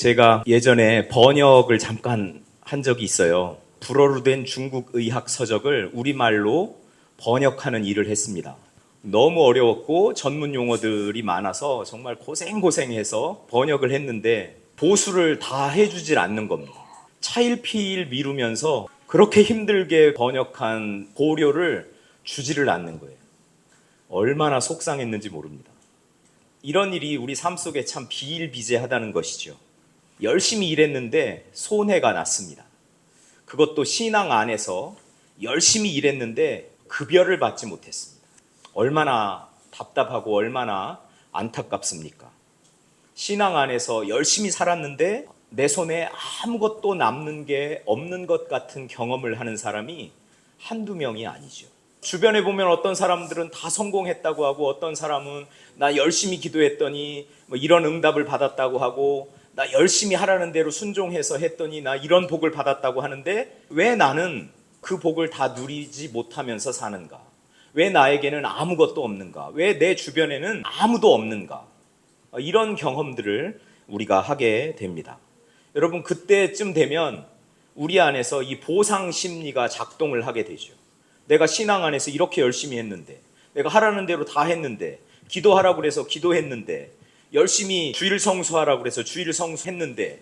제가 예전에 번역을 잠깐 한 적이 있어요. 불어로 된 중국 의학 서적을 우리말로 번역하는 일을 했습니다. 너무 어려웠고 전문 용어들이 많아서 정말 고생해서 번역을 했는데 보수를 다 해주질 않는 겁니다. 차일피일 미루면서 그렇게 힘들게 번역한 고료를 주지를 않는 거예요. 얼마나 속상했는지 모릅니다. 이런 일이 우리 삶 속에 참 비일비재하다는 것이죠. 열심히 일했는데 손해가 났습니다. 그것도 신앙 안에서 열심히 일했는데 급여를 받지 못했습니다. 얼마나 답답하고 얼마나 안타깝습니까? 신앙 안에서 열심히 살았는데 내 손에 아무것도 남는 게 없는 것 같은 경험을 하는 사람이 한두 명이 아니죠. 주변에 보면 어떤 사람들은 다 성공했다고 하고, 어떤 사람은 나 열심히 기도했더니 뭐 이런 응답을 받았다고 하고, 나 열심히 하라는 대로 순종해서 했더니 나 이런 복을 받았다고 하는데, 왜 나는 그 복을 다 누리지 못하면서 사는가? 왜 나에게는 아무것도 없는가? 왜 내 주변에는 아무도 없는가? 이런 경험들을 우리가 하게 됩니다. 여러분, 그때쯤 되면 우리 안에서 이 보상 심리가 작동을 하게 되죠. 내가 신앙 안에서 이렇게 열심히 했는데, 내가 하라는 대로 다 했는데, 기도하라고 그래서 기도했는데, 열심히 주일 성수하라고 그래서 주일 성수했는데,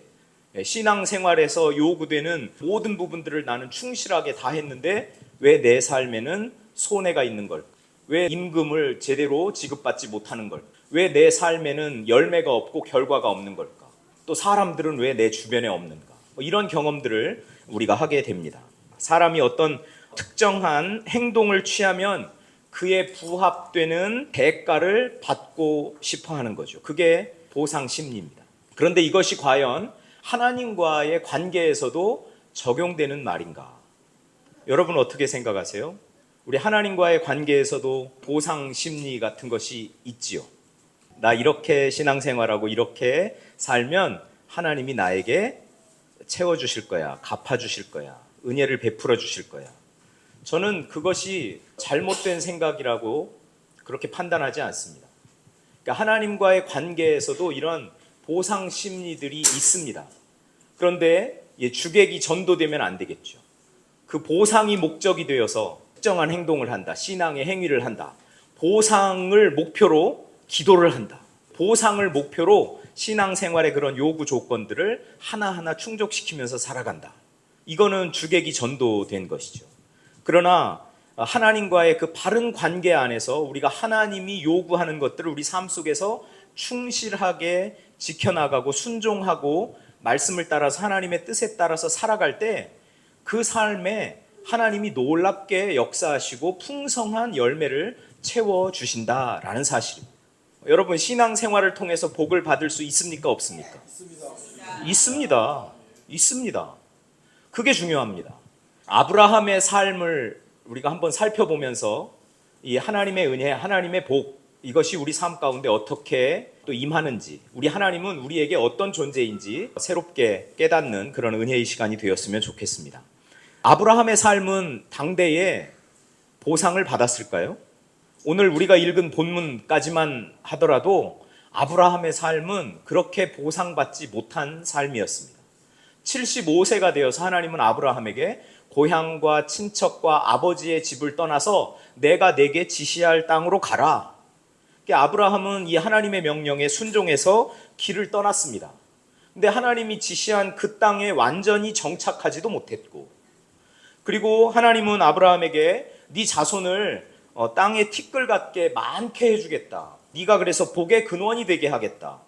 신앙생활에서 요구되는 모든 부분들을 나는 충실하게 다 했는데 왜 내 삶에는 손해가 있는 걸까? 왜 임금을 제대로 지급받지 못하는 걸까? 왜 내 삶에는 열매가 없고 결과가 없는 걸까? 또 사람들은 왜 내 주변에 없는가? 이런 경험들을 우리가 하게 됩니다. 사람이 어떤 특정한 행동을 취하면 그에 부합되는 대가를 받고 싶어 하는 거죠. 그게 보상 심리입니다. 그런데 이것이 과연 하나님과의 관계에서도 적용되는 말인가? 여러분 어떻게 생각하세요? 우리 하나님과의 관계에서도 보상 심리 같은 것이 있지요. 나 이렇게 신앙생활하고 이렇게 살면 하나님이 나에게 채워주실 거야, 갚아주실 거야, 은혜를 베풀어 주실 거야. 저는 그것이 잘못된 생각이라고 그렇게 판단하지 않습니다. 그러니까 하나님과의 관계에서도 이런 보상 심리들이 있습니다. 그런데 주객이 전도되면 안 되겠죠. 그 보상이 목적이 되어서 특정한 행동을 한다, 신앙의 행위를 한다, 보상을 목표로 기도를 한다, 보상을 목표로 신앙생활의 그런 요구 조건들을 하나하나 충족시키면서 살아간다. 이거는 주객이 전도된 것이죠. 그러나 하나님과의 그 바른 관계 안에서 우리가 하나님이 요구하는 것들을 우리 삶 속에서 충실하게 지켜나가고 순종하고 말씀을 따라서 하나님의 뜻에 따라서 살아갈 때 그 삶에 하나님이 놀랍게 역사하시고 풍성한 열매를 채워주신다라는 사실입니다. 여러분, 신앙생활을 통해서 복을 받을 수 있습니까? 없습니까? 있습니다. 그게 중요합니다. 아브라함의 삶을 우리가 한번 살펴보면서 이 하나님의 은혜, 하나님의 복, 이것이 우리 삶 가운데 어떻게 또 임하는지, 우리 하나님은 우리에게 어떤 존재인지 새롭게 깨닫는 그런 은혜의 시간이 되었으면 좋겠습니다. 아브라함의 삶은 당대에 보상을 받았을까요? 오늘 우리가 읽은 본문까지만 하더라도 아브라함의 삶은 그렇게 보상받지 못한 삶이었습니다. 75세가 되어서 하나님은 아브라함에게 고향과 친척과 아버지의 집을 떠나서 내가 내게 지시할 땅으로 가라. 아브라함은 이 하나님의 명령에 순종해서 길을 떠났습니다. 근데 하나님이 지시한 그 땅에 완전히 정착하지도 못했고, 그리고 하나님은 아브라함에게 네 자손을 땅에 티끌 같게 많게 해주겠다. 네가 그래서 복의 근원이 되게 하겠다.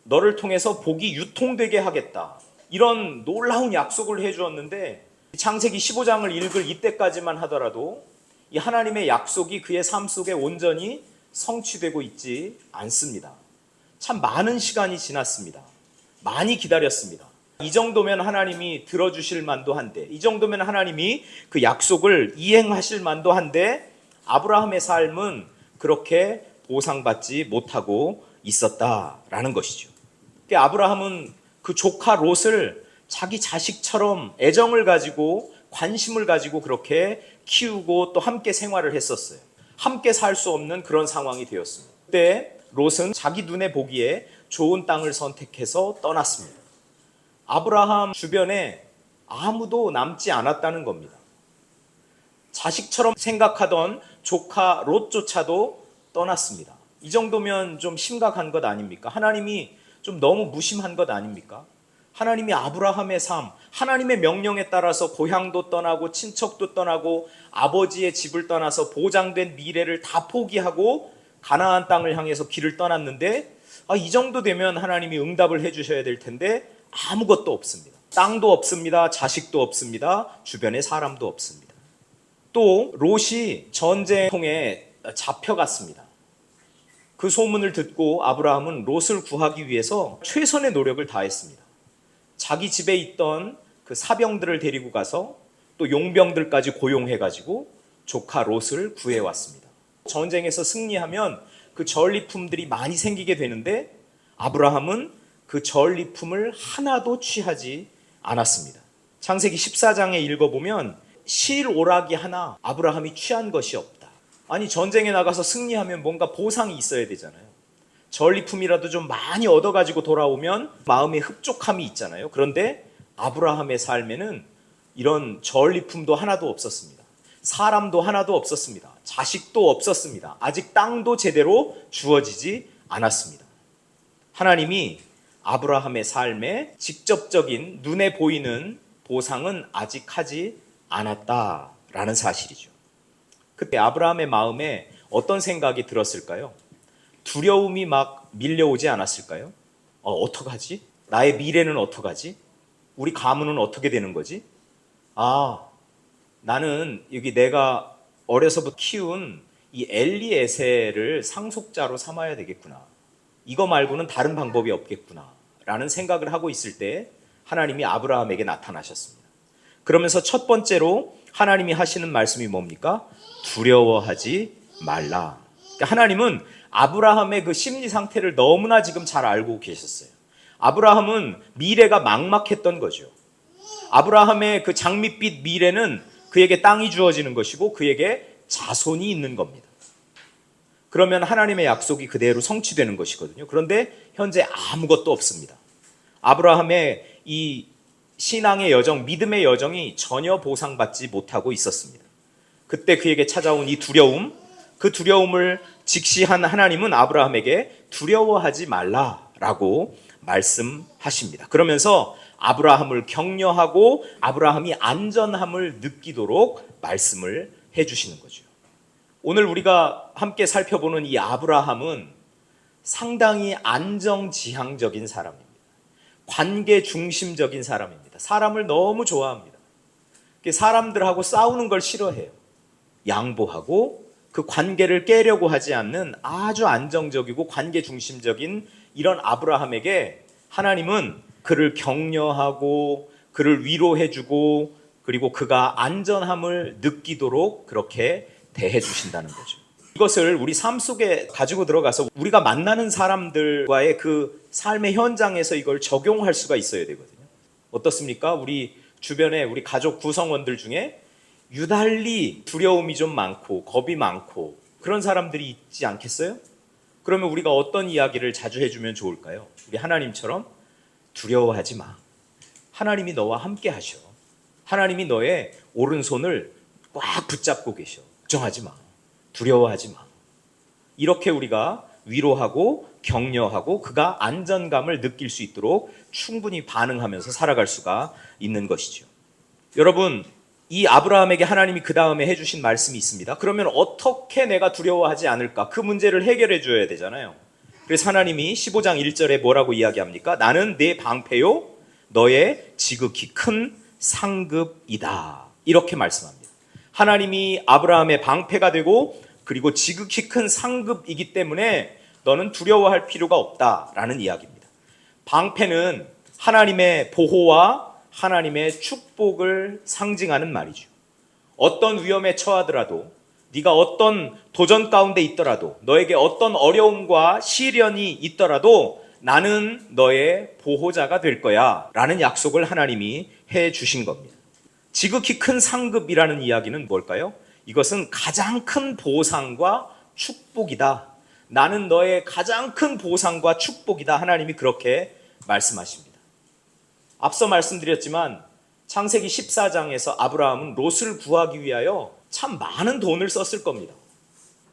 너를 통해서 복이 유통되게 하겠다. 이런 놀라운 약속을 해주었는데 창세기 15장을 읽을 이때까지만 하더라도 이 하나님의 약속이 그의 삶 속에 온전히 성취되고 있지 않습니다. 참 많은 시간이 지났습니다. 많이 기다렸습니다. 이 정도면 하나님이 들어주실 만도 한데, 이 정도면 하나님이 그 약속을 이행하실 만도 한데 아브라함의 삶은 그렇게 보상받지 못하고 있었다라는 것이죠. 아브라함은 그 조카 롯을 자기 자식처럼 애정을 가지고 관심을 가지고 그렇게 키우고 또 함께 생활을 했었어요. 함께 살 수 없는 그런 상황이 되었습니다. 그때 롯은 자기 눈에 보기에 좋은 땅을 선택해서 떠났습니다. 아브라함 주변에 아무도 남지 않았다는 겁니다. 자식처럼 생각하던 조카 롯조차도 떠났습니다. 이 정도면 좀 심각한 것 아닙니까? 하나님이 좀 너무 무심한 것 아닙니까? 하나님이 아브라함의 삶, 하나님의 명령에 따라서 고향도 떠나고 친척도 떠나고 아버지의 집을 떠나서 보장된 미래를 다 포기하고 가나안 땅을 향해서 길을 떠났는데 이 정도 되면 하나님이 응답을 해주셔야 될 텐데 아무것도 없습니다. 땅도 없습니다. 자식도 없습니다. 주변에 사람도 없습니다. 또 롯이 전쟁통에 잡혀갔습니다. 그 소문을 듣고 아브라함은 롯을 구하기 위해서 최선의 노력을 다했습니다. 자기 집에 있던 그 사병들을 데리고 가서 또 용병들까지 고용해가지고 조카 롯을 구해왔습니다. 전쟁에서 승리하면 그 전리품들이 많이 생기게 되는데 아브라함은 그 전리품을 하나도 취하지 않았습니다. 창세기 14장에 읽어보면 실오라기 하나 아브라함이 취한 것이 없다. 아니 전쟁에 나가서 승리하면 뭔가 보상이 있어야 되잖아요. 전리품이라도 좀 많이 얻어가지고 돌아오면 마음에 흡족함이 있잖아요. 그런데 아브라함의 삶에는 이런 전리품도 하나도 없었습니다. 사람도 하나도 없었습니다. 자식도 없었습니다. 아직 땅도 제대로 주어지지 않았습니다. 하나님이 아브라함의 삶에 직접적인 눈에 보이는 보상은 아직 하지 않았다라는 사실이죠. 그때 아브라함의 마음에 어떤 생각이 들었을까요? 두려움이 막 밀려오지 않았을까요? 어떡하지? 나의 미래는 어떡하지? 우리 가문은 어떻게 되는 거지? 나는 여기 내가 어려서부터 키운 이 엘리에셀을 상속자로 삼아야 되겠구나. 이거 말고는 다른 방법이 없겠구나. 라는 생각을 하고 있을 때 하나님이 아브라함에게 나타나셨습니다. 그러면서 첫 번째로 하나님이 하시는 말씀이 뭡니까? 두려워하지 말라. 그러니까 하나님은 아브라함의 그 심리 상태를 너무나 지금 잘 알고 계셨어요. 아브라함은 미래가 막막했던 거죠. 아브라함의 그 장밋빛 미래는 그에게 땅이 주어지는 것이고 그에게 자손이 있는 겁니다. 그러면 하나님의 약속이 그대로 성취되는 것이거든요. 그런데 현재 아무것도 없습니다. 아브라함의 이 신앙의 여정, 믿음의 여정이 전혀 보상받지 못하고 있었습니다. 그때 그에게 찾아온 이 두려움, 그 두려움을 직시한 하나님은 아브라함에게 두려워하지 말라라고 말씀하십니다. 그러면서 아브라함을 격려하고 아브라함이 안전함을 느끼도록 말씀을 해주시는 거죠. 오늘 우리가 함께 살펴보는 이 아브라함은 상당히 안정지향적인 사람입니다. 관계 중심적인 사람입니다. 사람을 너무 좋아합니다. 사람들하고 싸우는 걸 싫어해요. 양보하고 그 관계를 깨려고 하지 않는 아주 안정적이고 관계 중심적인 이런 아브라함에게 하나님은 그를 격려하고 그를 위로해주고 그리고 그가 안전함을 느끼도록 그렇게 대해 주신다는 거죠. 이것을 우리 삶 속에 가지고 들어가서 우리가 만나는 사람들과의 그 삶의 현장에서 이걸 적용할 수가 있어야 되거든요. 어떻습니까? 우리 주변에 우리 가족 구성원들 중에 유달리 두려움이 좀 많고 겁이 많고 그런 사람들이 있지 않겠어요? 그러면 우리가 어떤 이야기를 자주 해주면 좋을까요? 우리 하나님처럼 두려워하지 마. 하나님이 너와 함께 하셔. 하나님이 너의 오른손을 꽉 붙잡고 계셔. 걱정하지 마. 두려워하지 마. 이렇게 우리가 위로하고 격려하고 그가 안전감을 느낄 수 있도록 충분히 반응하면서 살아갈 수가 있는 것이죠. 여러분, 이 아브라함에게 하나님이 그 다음에 해주신 말씀이 있습니다. 그러면 어떻게 내가 두려워하지 않을까? 그 문제를 해결해 줘야 되잖아요. 그래서 하나님이 15장 1절에 뭐라고 이야기합니까? 나는 내 방패요 너의 지극히 큰 상급이다. 이렇게 말씀합니다. 하나님이 아브라함의 방패가 되고 그리고 지극히 큰 상급이기 때문에 너는 두려워할 필요가 없다라는 이야기입니다. 방패는 하나님의 보호와 하나님의 축복을 상징하는 말이죠. 어떤 위험에 처하더라도 네가 어떤 도전 가운데 있더라도 너에게 어떤 어려움과 시련이 있더라도 나는 너의 보호자가 될 거야 라는 약속을 하나님이 해 주신 겁니다. 지극히 큰 상급이라는 이야기는 뭘까요? 이것은 가장 큰 보상과 축복이다. 나는 너의 가장 큰 보상과 축복이다. 하나님이 그렇게 말씀하십니다. 앞서 말씀드렸지만 창세기 14장에서 아브라함은 롯을 구하기 위하여 참 많은 돈을 썼을 겁니다.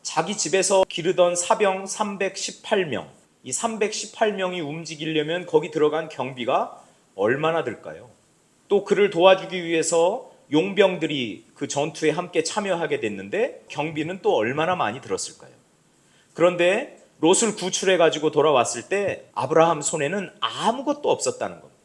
자기 집에서 기르던 사병 318명, 이 318명이 움직이려면 거기 들어간 경비가 얼마나 들까요? 또 그를 도와주기 위해서 용병들이 그 전투에 함께 참여하게 됐는데 경비는 또 얼마나 많이 들었을까요? 그런데 롯을 구출해가지고 돌아왔을 때 아브라함 손에는 아무것도 없었다는 겁니다.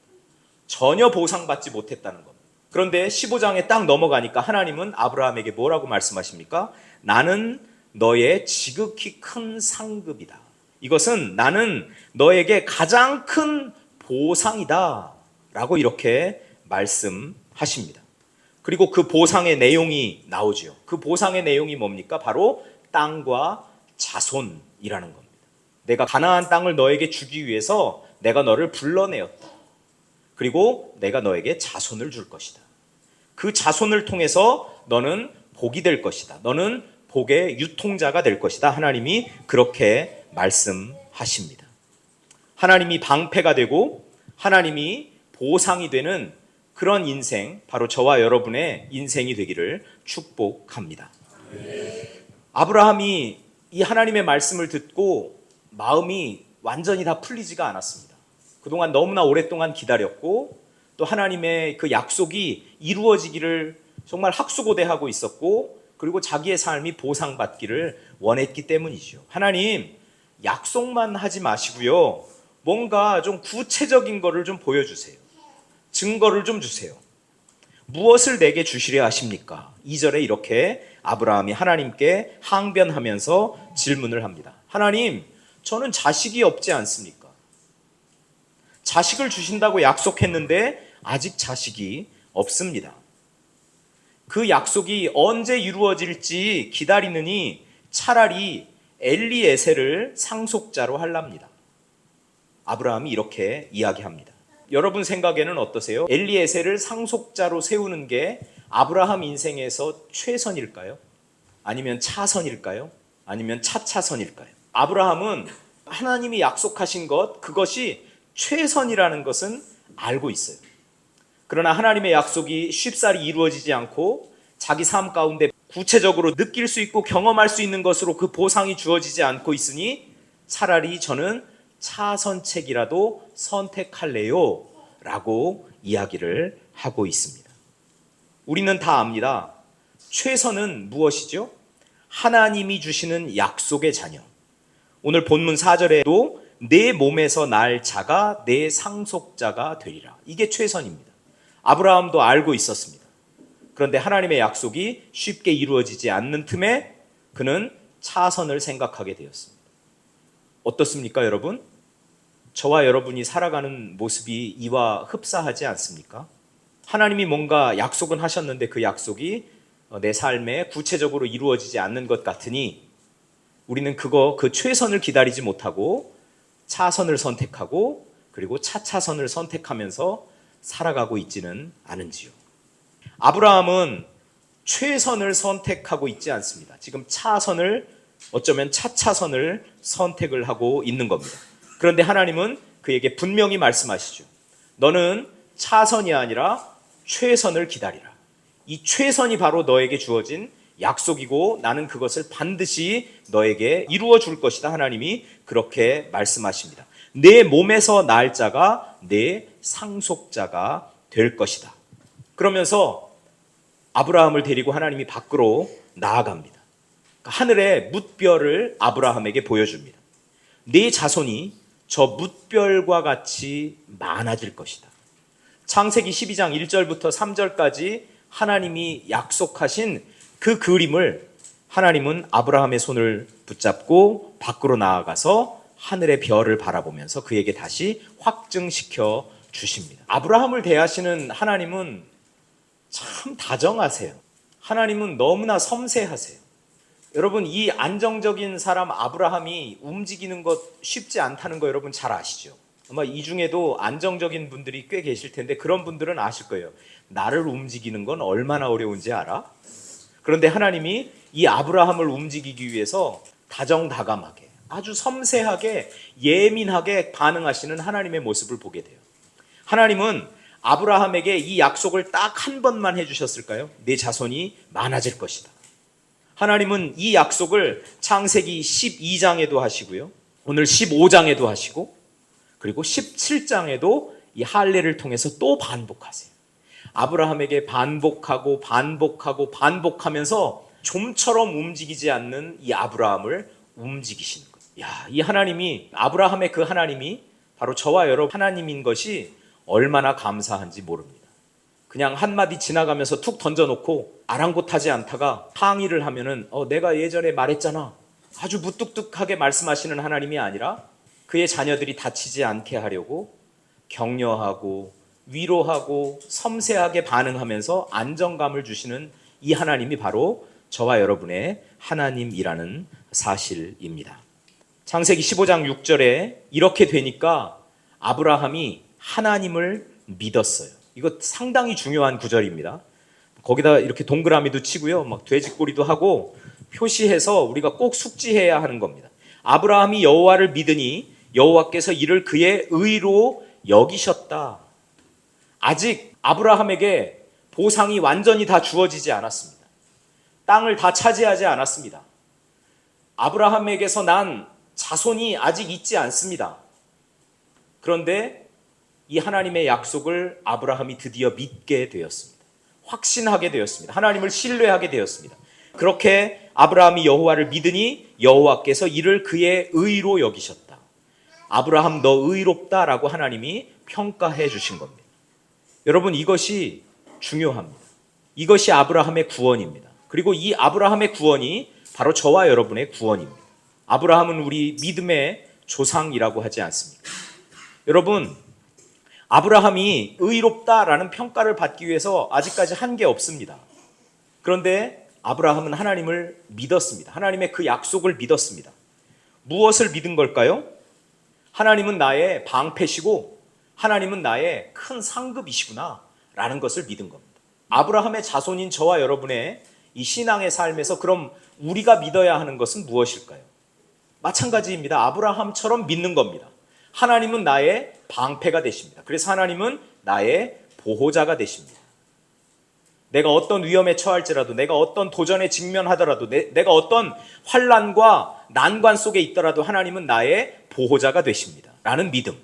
전혀 보상받지 못했다는 겁니다. 그런데 15장에 딱 넘어가니까 하나님은 아브라함에게 뭐라고 말씀하십니까? 나는 너의 지극히 큰 상급이다. 이것은 나는 너에게 가장 큰 보상이다 라고 이렇게 말씀하십니다. 그리고 그 보상의 내용이 나오죠. 그 보상의 내용이 뭡니까? 바로 땅과 자손이라는 겁니다. 내가 가나안 땅을 너에게 주기 위해서 내가 너를 불러내었다. 그리고 내가 너에게 자손을 줄 것이다. 그 자손을 통해서 너는 복이 될 것이다. 너는 복의 유통자가 될 것이다. 하나님이 그렇게 말씀하십니다. 하나님이 방패가 되고 하나님이 보상이 되는 그런 인생, 바로 저와 여러분의 인생이 되기를 축복합니다. 아브라함이 이 하나님의 말씀을 듣고 마음이 완전히 다 풀리지가 않았습니다. 그동안 너무나 오랫동안 기다렸고 또 하나님의 그 약속이 이루어지기를 정말 학수고대하고 있었고 그리고 자기의 삶이 보상받기를 원했기 때문이죠. 하나님, 약속만 하지 마시고요. 뭔가 좀 구체적인 거를 좀 보여주세요. 증거를 좀 주세요. 무엇을 내게 주시려 하십니까? 2절에 이렇게 아브라함이 하나님께 항변하면서 질문을 합니다. 하나님, 저는 자식이 없지 않습니까? 자식을 주신다고 약속했는데 아직 자식이 없습니다. 그 약속이 언제 이루어질지 기다리느니 차라리 엘리에셀을 상속자로 할랍니다. 아브라함이 이렇게 이야기합니다. 여러분 생각에는 어떠세요? 엘리에셀을 상속자로 세우는 게 아브라함 인생에서 최선일까요? 아니면 차선일까요? 아니면 차차선일까요? 아브라함은 하나님이 약속하신 것, 그것이 최선이라는 것은 알고 있어요. 그러나 하나님의 약속이 쉽사리 이루어지지 않고 자기 삶 가운데 구체적으로 느낄 수 있고 경험할 수 있는 것으로 그 보상이 주어지지 않고 있으니 차라리 저는 차선책이라도 선택할래요 라고 이야기를 하고 있습니다. 우리는 다 압니다. 최선은 무엇이죠? 하나님이 주시는 약속의 자녀. 오늘 본문 4절에도 내 몸에서 날 자가 내 상속자가 되리라. 이게 최선입니다. 아브라함도 알고 있었습니다. 그런데 하나님의 약속이 쉽게 이루어지지 않는 틈에 그는 차선을 생각하게 되었습니다. 어떻습니까, 여러분? 저와 여러분이 살아가는 모습이 이와 흡사하지 않습니까? 하나님이 뭔가 약속은 하셨는데 그 약속이 내 삶에 구체적으로 이루어지지 않는 것 같으니 우리는 그 최선을 기다리지 못하고 차선을 선택하고 그리고 차차선을 선택하면서 살아가고 있지는 않은지요. 아브라함은 최선을 선택하고 있지 않습니다. 지금 차선을, 어쩌면 차차선을 선택을 하고 있는 겁니다. 그런데 하나님은 그에게 분명히 말씀하시죠. 너는 차선이 아니라 최선을 기다리라. 이 최선이 바로 너에게 주어진 약속이고 나는 그것을 반드시 너에게 이루어 줄 것이다. 하나님이 그렇게 말씀하십니다. 내 몸에서 날 자가 내 상속자가 될 것이다. 그러면서 아브라함을 데리고 하나님이 밖으로 나아갑니다. 하늘의 뭇별을 아브라함에게 보여줍니다. 네 자손이 저 뭇별과 같이 많아질 것이다. 창세기 12장 1절부터 3절까지 하나님이 약속하신 그 그림을 하나님은 아브라함의 손을 붙잡고 밖으로 나아가서 하늘의 별을 바라보면서 그에게 다시 확증시켜 주십니다. 아브라함을 대하시는 하나님은 참 다정하세요. 하나님은 너무나 섬세하세요. 여러분, 이 안정적인 사람 아브라함이 움직이는 것 쉽지 않다는 거 여러분 잘 아시죠? 아마 이 중에도 안정적인 분들이 꽤 계실 텐데 그런 분들은 아실 거예요. 나를 움직이는 건 얼마나 어려운지 알아? 그런데 하나님이 이 아브라함을 움직이기 위해서 다정다감하게 아주 섬세하게 예민하게 반응하시는 하나님의 모습을 보게 돼요. 하나님은 아브라함에게 이 약속을 딱 한 번만 해주셨을까요? 내 자손이 많아질 것이다. 하나님은 이 약속을 창세기 12장에도 하시고요, 오늘 15장에도 하시고, 그리고 17장에도 이 할례를 통해서 또 반복하세요. 아브라함에게 반복하고 반복하고 반복하면서 좀처럼 움직이지 않는 이 아브라함을 움직이시는 거예요. 야, 이 하나님이, 아브라함의 그 하나님이 바로 저와 여러분 하나님인 것이 얼마나 감사한지 모릅니다. 그냥 한마디 지나가면서 툭 던져놓고 아랑곳하지 않다가 항의를 하면은 내가 예전에 말했잖아, 아주 무뚝뚝하게 말씀하시는 하나님이 아니라 그의 자녀들이 다치지 않게 하려고 격려하고 위로하고 섬세하게 반응하면서 안정감을 주시는 이 하나님이 바로 저와 여러분의 하나님이라는 사실입니다. 창세기 15장 6절에 이렇게 되니까 아브라함이 하나님을 믿었어요. 이거 상당히 중요한 구절입니다. 거기다 이렇게 동그라미도 치고요, 막 돼지꼬리도 하고 표시해서 우리가 꼭 숙지해야 하는 겁니다. 아브라함이 여호와를 믿으니 여호와께서 이를 그의 의로 여기셨다. 아직 아브라함에게 보상이 완전히 다 주어지지 않았습니다. 땅을 다 차지하지 않았습니다. 아브라함에게서 난 자손이 아직 있지 않습니다. 그런데 이 하나님의 약속을 아브라함이 드디어 믿게 되었습니다. 확신하게 되었습니다. 하나님을 신뢰하게 되었습니다. 그렇게 아브라함이 여호와를 믿으니 여호와께서 이를 그의 의로 여기셨다. 아브라함 너 의롭다라고 하나님이 평가해 주신 겁니다. 여러분, 이것이 중요합니다. 이것이 아브라함의 구원입니다. 그리고 이 아브라함의 구원이 바로 저와 여러분의 구원입니다. 아브라함은 우리 믿음의 조상이라고 하지 않습니까? 여러분, 아브라함이 의롭다라는 평가를 받기 위해서 아직까지 한 게 없습니다. 그런데 아브라함은 하나님을 믿었습니다. 하나님의 그 약속을 믿었습니다. 무엇을 믿은 걸까요? 하나님은 나의 방패시고 하나님은 나의 큰 상급이시구나 라는 것을 믿은 겁니다. 아브라함의 자손인 저와 여러분의 이 신앙의 삶에서 그럼 우리가 믿어야 하는 것은 무엇일까요? 마찬가지입니다. 아브라함처럼 믿는 겁니다. 하나님은 나의 방패가 되십니다. 그래서 하나님은 나의 보호자가 되십니다. 내가 어떤 위험에 처할지라도, 내가 어떤 도전에 직면하더라도, 내가 어떤 환난과 난관 속에 있더라도 하나님은 나의 보호자가 되십니다. 라는 믿음.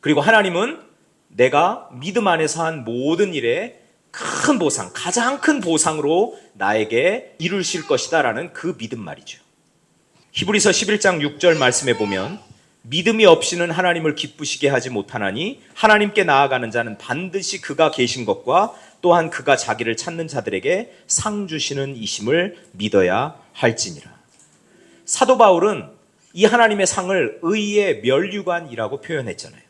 그리고 하나님은 내가 믿음 안에서 한 모든 일에 큰 보상, 가장 큰 보상으로 나에게 이루실 것이다 라는 그 믿음 말이죠. 히브리서 11장 6절 말씀에 보면 믿음이 없이는 하나님을 기쁘시게 하지 못하나니 하나님께 나아가는 자는 반드시 그가 계신 것과 또한 그가 자기를 찾는 자들에게 상 주시는 이심을 믿어야 할지니라. 사도 바울은 이 하나님의 상을 의의 면류관이라고 표현했잖아요.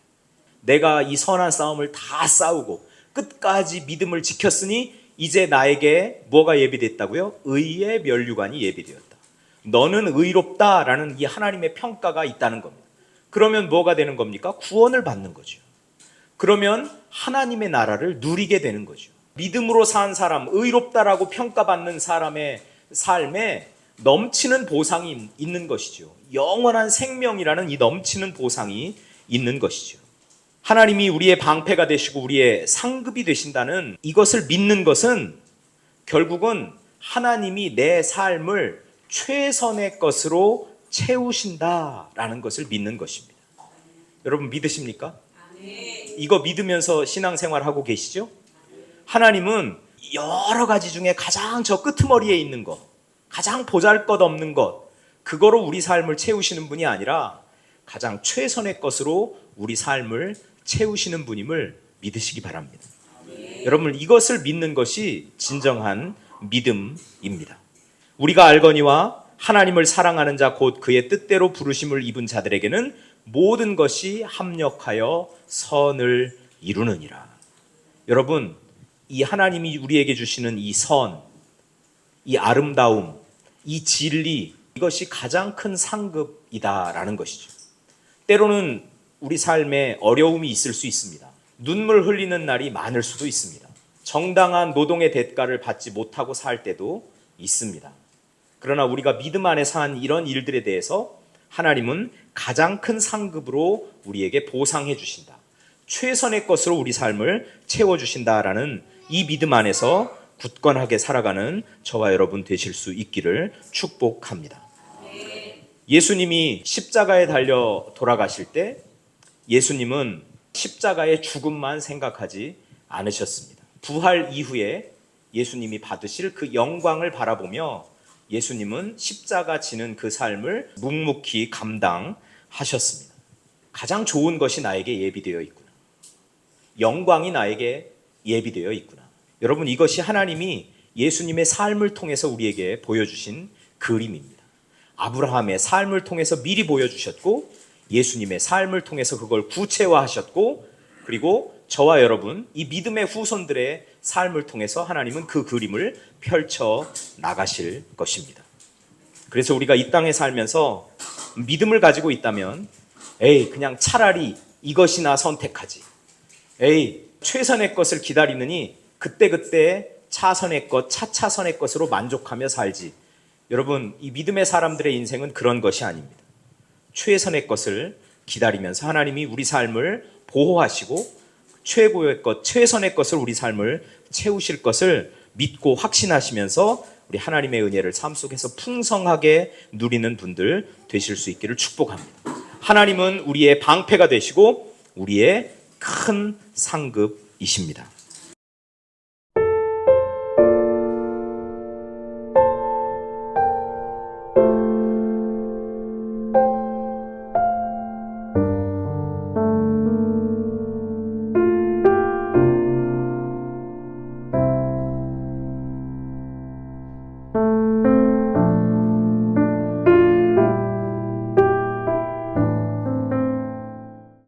내가 이 선한 싸움을 다 싸우고 끝까지 믿음을 지켰으니 이제 나에게 뭐가 예비됐다고요? 의의 면류관이 예비되었다. 너는 의롭다라는 이 하나님의 평가가 있다는 겁니다. 그러면 뭐가 되는 겁니까? 구원을 받는 거죠. 그러면 하나님의 나라를 누리게 되는 거죠. 믿음으로 산 사람, 의롭다라고 평가받는 사람의 삶에 넘치는 보상이 있는 것이죠. 영원한 생명이라는 이 넘치는 보상이 있는 것이죠. 하나님이 우리의 방패가 되시고 우리의 상급이 되신다는 이것을 믿는 것은 결국은 하나님이 내 삶을 최선의 것으로 채우신다라는 것을 믿는 것입니다. 여러분 믿으십니까? 이거 믿으면서 신앙생활하고 계시죠? 하나님은 여러 가지 중에 가장 저 끄트머리에 있는 것, 가장 보잘것없는 것, 그거로 우리 삶을 채우시는 분이 아니라 가장 최선의 것으로 우리 삶을 채우시는 분임을 믿으시기 바랍니다. 여러분 이것을 믿는 것이 진정한 믿음입니다. 우리가 알거니와 하나님을 사랑하는 자 곧 그의 뜻대로 부르심을 입은 자들에게는 모든 것이 합력하여 선을 이루느니라. 여러분 이 하나님이 우리에게 주시는 이 선, 이 아름다움, 이 진리, 이것이 가장 큰 상급이다라는 것이죠. 때로는 우리 삶에 어려움이 있을 수 있습니다. 눈물 흘리는 날이 많을 수도 있습니다. 정당한 노동의 대가를 받지 못하고 살 때도 있습니다. 그러나 우리가 믿음 안에서 한 이런 일들에 대해서 하나님은 가장 큰 상급으로 우리에게 보상해 주신다. 최선의 것으로 우리 삶을 채워주신다라는 이 믿음 안에서 굳건하게 살아가는 저와 여러분 되실 수 있기를 축복합니다. 예수님이 십자가에 달려 돌아가실 때 예수님은 십자가의 죽음만 생각하지 않으셨습니다. 부활 이후에 예수님이 받으실 그 영광을 바라보며 예수님은 십자가 지는 그 삶을 묵묵히 감당하셨습니다. 가장 좋은 것이 나에게 예비되어 있구나. 영광이 나에게 예비되어 있구나. 여러분, 이것이 하나님이 예수님의 삶을 통해서 우리에게 보여주신 그림입니다. 아브라함의 삶을 통해서 미리 보여주셨고 예수님의 삶을 통해서 그걸 구체화하셨고 그리고 저와 여러분, 이 믿음의 후손들의 삶을 통해서 하나님은 그 그림을 펼쳐 나가실 것입니다. 그래서 우리가 이 땅에 살면서 믿음을 가지고 있다면 그냥 차라리 이것이나 선택하지. 최선의 것을 기다리느니 그때그때 차선의 것, 차차선의 것으로 만족하며 살지. 여러분, 이 믿음의 사람들의 인생은 그런 것이 아닙니다. 최선의 것을 기다리면서 하나님이 우리 삶을 보호하시고 최고의 것, 최선의 것을 우리 삶을 채우실 것을 믿고 확신하시면서 우리 하나님의 은혜를 삶 속에서 풍성하게 누리는 분들 되실 수 있기를 축복합니다. 하나님은 우리의 방패가 되시고 우리의 큰 상급이십니다.